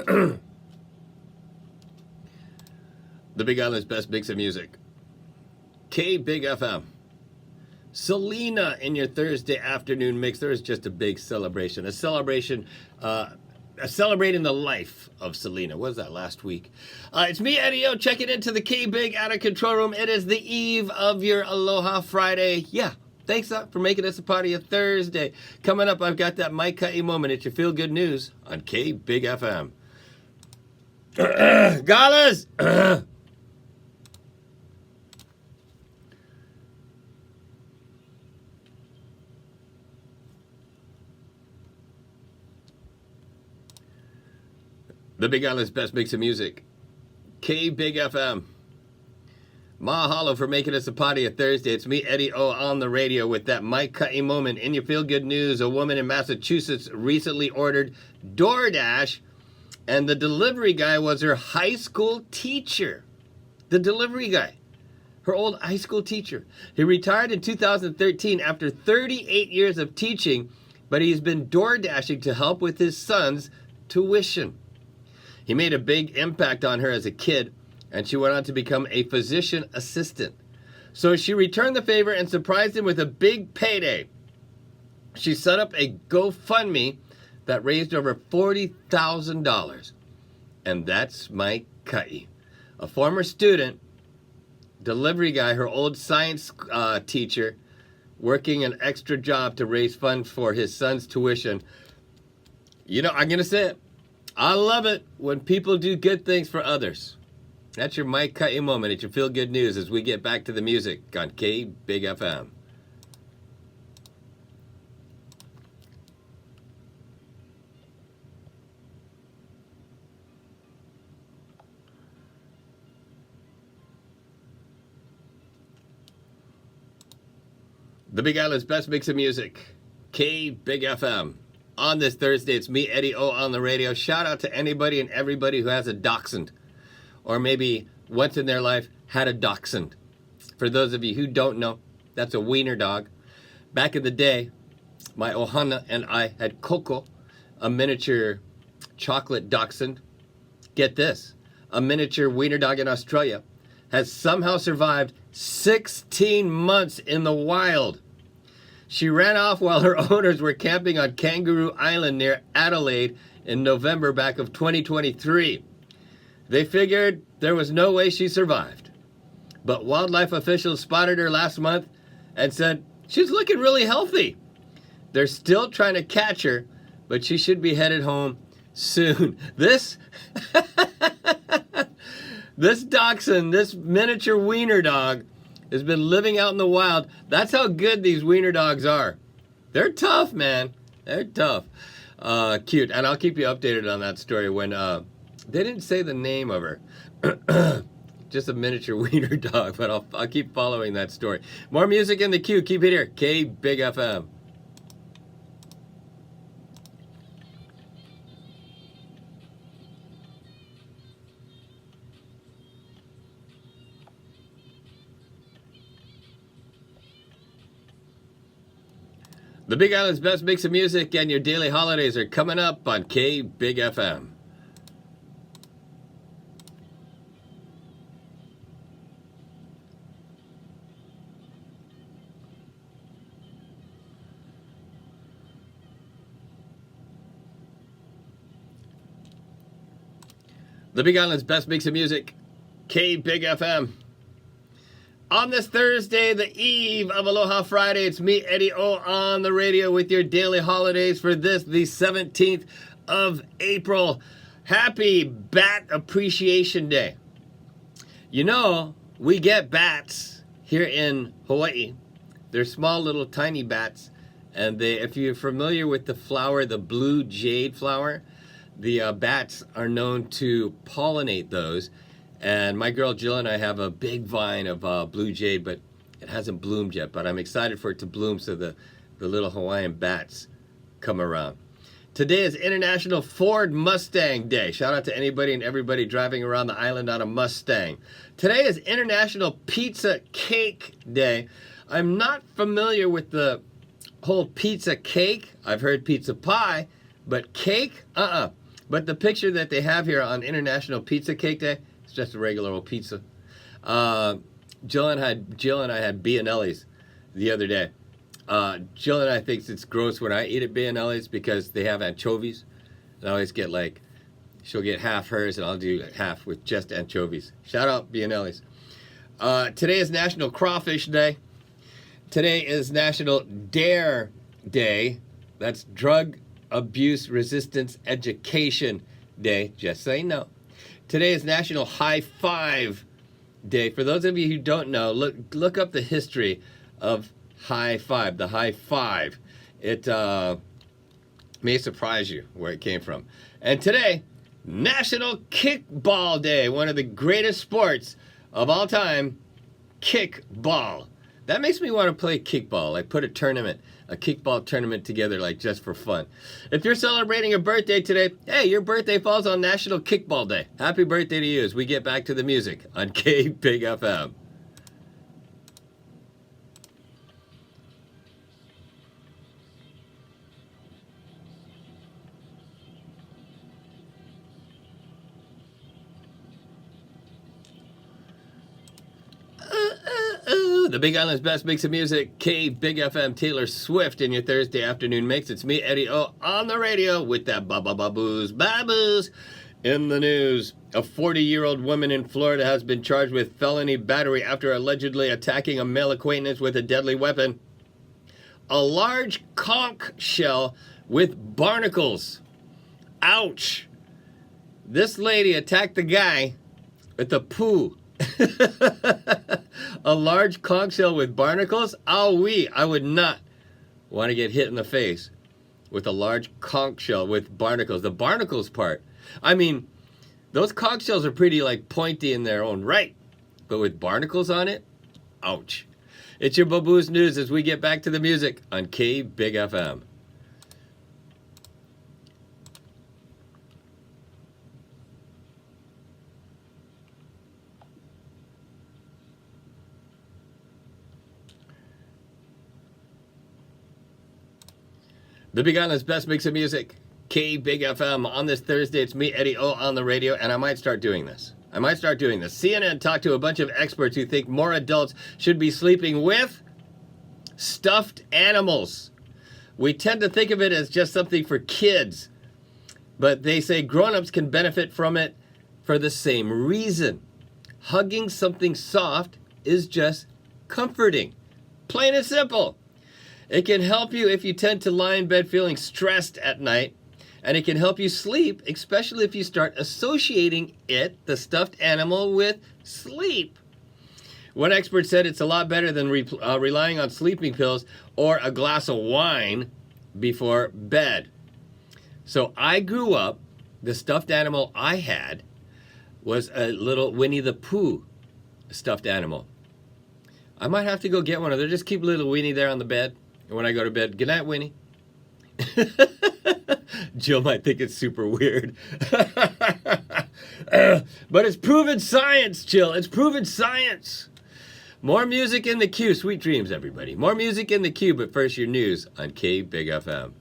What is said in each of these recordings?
The Big Island's best mix of music. K Big FM. Selena in your Thursday afternoon mix. There is just a big celebration. A celebration, celebrating the life of Selena. What was that last week? It's me, Eddie O, checking into the K Big Out of Control Room. It is the eve of your Aloha Friday. Yeah. Thanks for making us a part of your Thursday. Coming up, I've got that Mike Cutty moment. It's your Feel Good News on K Big FM. Galas! The Big Island's best mix of music. K Big FM. Mahalo for making us a party of Thursday. It's me, Eddie O, on the radio with that Mike Cutty moment. In your Feel Good News, a woman in Massachusetts recently ordered DoorDash, and the delivery guy was her high school teacher. The delivery guy. Her old high school teacher. He retired in 2013 after 38 years of teaching, but he's been DoorDashing to help with his son's tuition. He made a big impact on her as a kid, and she went on to become a physician assistant. So she returned the favor and surprised him with a big payday. She set up a GoFundMe that raised over $40,000. And that's Mike Cutty, a former student, delivery guy, her old science teacher, working an extra job to raise funds for his son's tuition. You know, I'm going to say it. I love it when people do good things for others. That's your Mike Cutty moment. It's your Feel Good News as we get back to the music on K Big FM. The Big Island's best mix of music. K Big FM. On this Thursday, it's me, Eddie O, on the radio. Shout out to anybody and everybody who has a dachshund, or maybe once in their life had a dachshund. For those of you who don't know, that's a wiener dog. Back in the day, my Ohana and I had Coco, a miniature chocolate dachshund. Get this, a miniature wiener dog in Australia has somehow survived 16 months in the wild. She ran off while her owners were camping on Kangaroo Island near Adelaide in November back of 2023. They figured there was no way she survived. But wildlife officials spotted her last month and said, she's looking really healthy. They're still trying to catch her, but she should be headed home soon. This dachshund, this miniature wiener dog, has been living out in the wild. That's how good these wiener dogs are. They're tough, man. They're tough. Cute. And I'll keep you updated on that story when they didn't say the name of her. Just a miniature wiener dog, but I'll keep following that story. More music in the queue. Keep it here. K Big FM. The Big Island's best mix of music and your daily holidays are coming up on K Big FM. The Big Island's best mix of music, K Big FM. On this Thursday, the eve of Aloha Friday, it's me, Eddie O, on the radio with your daily holidays for this, the 17th of April. Happy Bat Appreciation Day. You know, we get bats here in Hawaii. They're small little tiny bats, and if you're familiar with the flower, the blue jade flower, the bats are known to pollinate those. And my girl Jill and I have a big vine of blue jade, but it hasn't bloomed yet. But I'm excited for it to bloom so the little Hawaiian bats come around. Today is International Ford Mustang Day. Shout out to anybody and everybody driving around the island on a Mustang. Today is International Pizza Cake Day. I'm not familiar with the whole pizza cake. I've heard pizza pie, but cake? But the picture that they have here on International Pizza Cake Day, it's just a regular old pizza. Jill and I had Bianelli's the other day. Jill and I thinks it's gross when I eat at Bianelli's because they have anchovies. And I always get like, she'll get half hers and I'll do half with just anchovies. Shout out Bianelli's. Today is National Crawfish Day. Today is National DARE Day. That's Drug Abuse Resistance Education Day. Just say no. Today is National High Five Day. For those of you who don't know, look up the history of high five, the high five. It may surprise you where it came from. And today, National Kickball Day, one of the greatest sports of all time, kickball. That makes me want to play kickball, like put a kickball tournament together, like just for fun. If you're celebrating a birthday today, hey, your birthday falls on National Kickball Day. Happy birthday to you as we get back to the music on K Big FM. The Big Island's best mix of music, K Big FM, Taylor Swift in your Thursday afternoon mix. It's me, Eddie O, on the radio with that baboos. In the news, a 40-year-old woman in Florida has been charged with felony battery after allegedly attacking a male acquaintance with a deadly weapon. A large conch shell with barnacles. Ouch. This lady attacked the guy with a poo. A large conch shell with barnacles? Oh, I would not want to get hit in the face with a large conch shell with barnacles. The barnacles part. I mean, those conch shells are pretty like pointy in their own right, but with barnacles on it? Ouch. It's your Baboos News as we get back to the music on K Big FM. The Big Island's best mix of music, K Big FM. On this Thursday, it's me, Eddie O, on the radio, and I might start doing this. CNN talked to a bunch of experts who think more adults should be sleeping with stuffed animals. We tend to think of it as just something for kids, but they say grown-ups can benefit from it for the same reason. Hugging something soft is just comforting. Plain and simple. It can help you if you tend to lie in bed feeling stressed at night, and it can help you sleep, especially if you start associating the stuffed animal, with sleep. One expert said it's a lot better than relying on sleeping pills or a glass of wine before bed. So I grew up, the stuffed animal I had was a little Winnie the Pooh stuffed animal. I might have to go get one of them. Just keep little Winnie there on the bed. And when I go to bed, good night, Winnie. Jill might think it's super weird. But it's proven science, Jill. It's proven science. More music in the queue. Sweet dreams, everybody. More music in the queue, but first your news on K Big FM.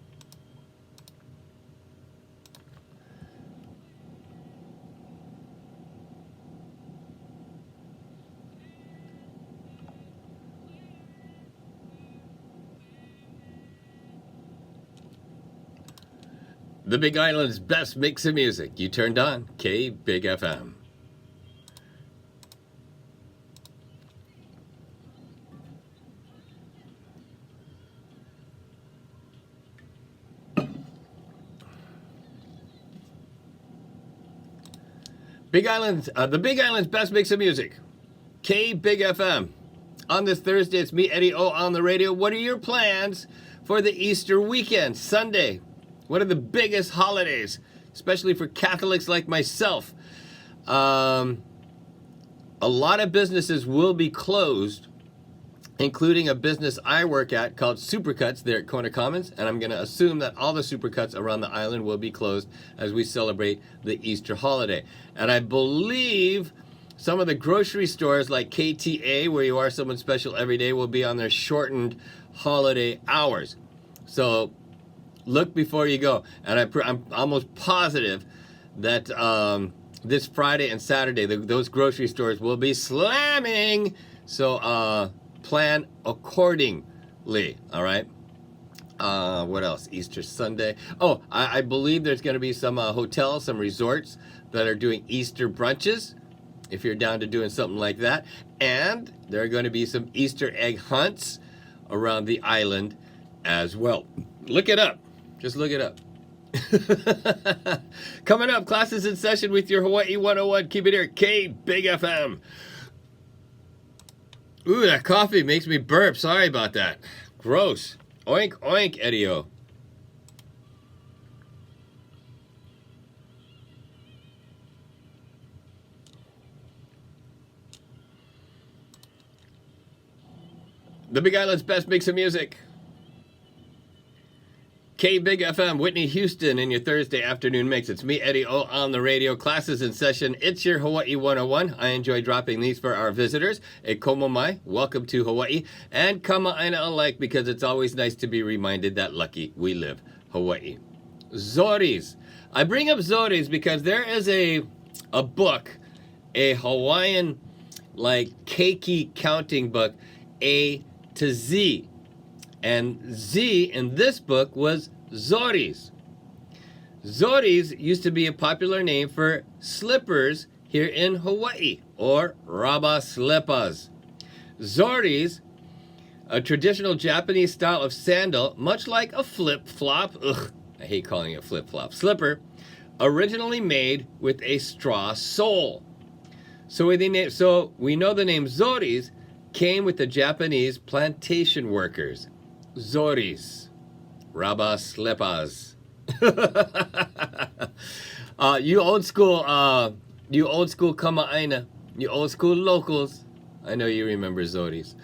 The Big Island's best mix of music. You turned on K Big FM. The Big Island's best mix of music. K Big FM. On this Thursday, it's me, Eddie O, on the radio. What are your plans for the Easter weekend, Sunday? One of the biggest holidays, especially for Catholics like myself. A lot of businesses will be closed, including a business I work at called Supercuts there at Kona Commons, and I'm going to assume that all the Supercuts around the island will be closed as we celebrate the Easter holiday. And I believe some of the grocery stores like KTA, where you are someone special every day, will be on their shortened holiday hours. So Look before you go. And I'm almost positive that this Friday and Saturday, those grocery stores will be slamming. So plan accordingly, all right? What else? Easter Sunday. Oh, I believe there's going to be some hotels, some resorts that are doing Easter brunches, if you're down to doing something like that. And there are going to be some Easter egg hunts around the island as well. Look it up. Just look it up. Coming up, classes in session with your Hawaii 101. Keep it here, K Big FM. Ooh, that coffee makes me burp. Sorry about that. Gross. Oink, oink, Eddie-O. The Big Island's best mix of music. K Big FM, Whitney Houston in your Thursday afternoon mix. It's me, Eddie O, on the radio. Classes in session. It's your Hawaii 101. I enjoy dropping these for our visitors. E komo mai, welcome to Hawaii. And kama'aina alike, because it's always nice to be reminded that lucky we live Hawaii. Zoris. I bring up Zoris because there is a book, a Hawaiian, like, keiki counting book, A to Z. And Z in this book was Zoris. Zoris used to be a popular name for slippers here in Hawaii, or raba slippers. Zoris, a traditional Japanese style of sandal, much like a flip-flop, I hate calling it a flip-flop, slipper, originally made with a straw sole. So we know the name Zoris came with the Japanese plantation workers. Zoris, raba slippers. You old school kama'aina, you old school locals. I know you remember Zoris.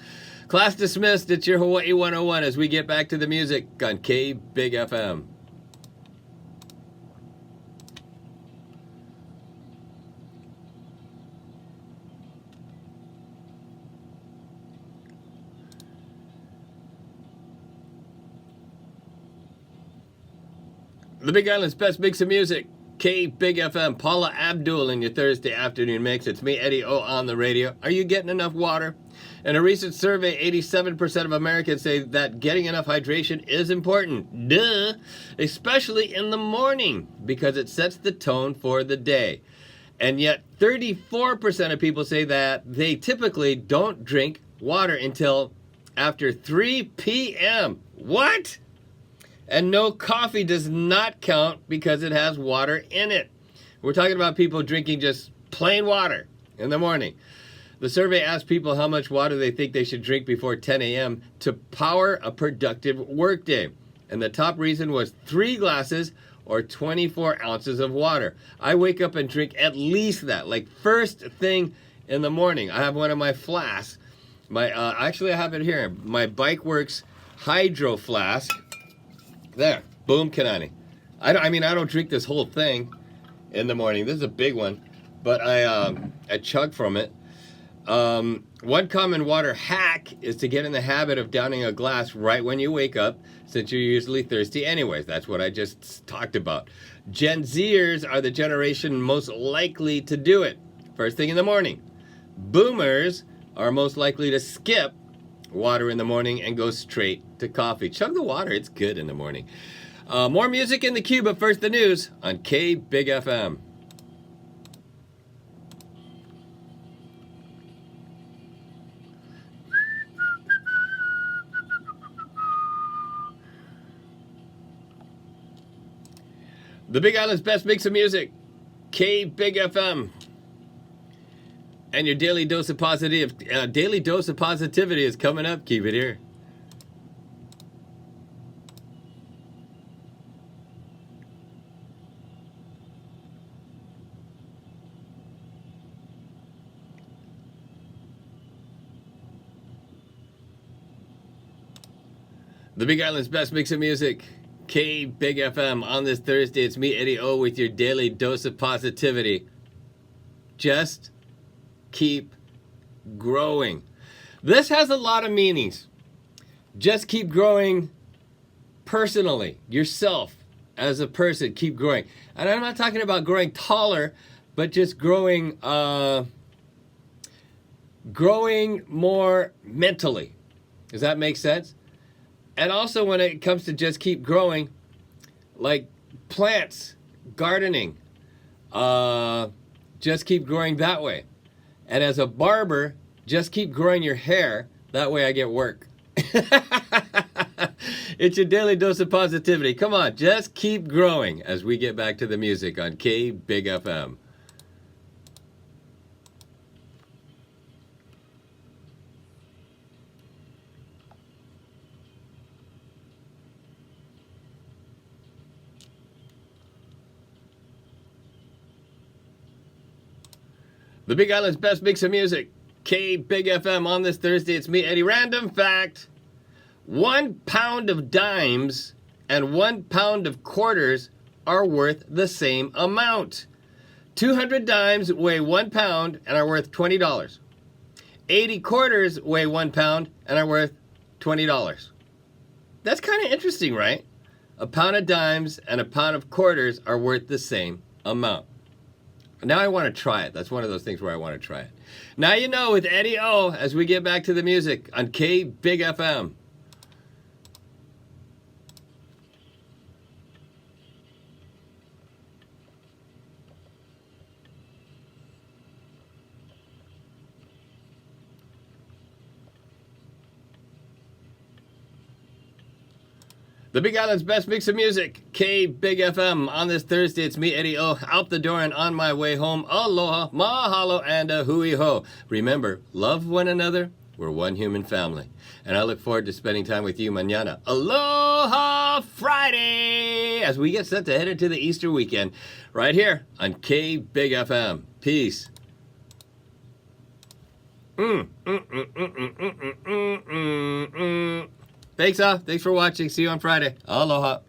Class dismissed. It's your Hawaii 101 as we get back to the music on K Big FM. The Big Island's best mix of music. K Big FM. Paula Abdul in your Thursday afternoon mix. It's me, Eddie O, on the radio. Are you getting enough water? In a recent survey, 87% of Americans say that getting enough hydration is important. Duh! Especially in the morning, because it sets the tone for the day. And yet, 34% of people say that they typically don't drink water until after 3 p.m. What? And no, coffee does not count because it has water in it. We're talking about people drinking just plain water in the morning. The survey asked people how much water they think they should drink before 10 a.m. to power a productive workday. And the top reason was 3 glasses or 24 ounces of water. I wake up and drink at least that, like first thing in the morning. I have one of my flasks. Actually, I have it here. My Bike Works Hydro Flask. There, boom, Kanani. I don't drink this whole thing in the morning. This is a big one, but I chug from it. One common water hack is to get in the habit of downing a glass right when you wake up, since you're usually thirsty anyways. That's what I just talked about. Gen Zers are the generation most likely to do it first thing in the morning. Boomers are most likely to skip water in the morning and go straight to coffee. Chug the water, it's good in the morning. More music in the queue, but first the news on K Big FM. The Big Island's best mix of music, K Big FM. And your daily dose of positivity is coming up. Keep it here. The Big Island's best mix of music, K Big FM. On this Thursday, it's me, Eddie O, with your daily dose of positivity. Just keep growing. This has a lot of meanings. Just keep growing personally, yourself as a person, keep growing. And I'm not talking about growing taller, but just growing more mentally. Does that make sense? And also when it comes to just keep growing, like plants, gardening, just keep growing that way. And as a barber, just keep growing your hair. That way I get work. It's your daily dose of positivity. Come on, just keep growing as we get back to the music on K Big FM. The Big Island's best mix of music. K Big FM on this Thursday. It's me, Eddie. Random fact. 1 pound of dimes and 1 pound of quarters are worth the same amount. 200 dimes weigh 1 pound and are worth $20. 80 quarters weigh 1 pound and are worth $20. That's kind of interesting, right? A pound of dimes and a pound of quarters are worth the same amount. Now I want to try it. That's one of those things where I want to try it. Now you know with Eddie O as we get back to the music on K Big FM. The Big Island's best mix of music, K Big FM. On this Thursday, it's me, Eddie O, out the door and on my way home. Aloha, mahalo, and a hui ho. Remember, love one another. We're one human family. And I look forward to spending time with you mañana. Aloha Friday! As we get set to head into the Easter weekend, right here on K Big FM. Peace. Thanks for watching. See you on Friday. Aloha.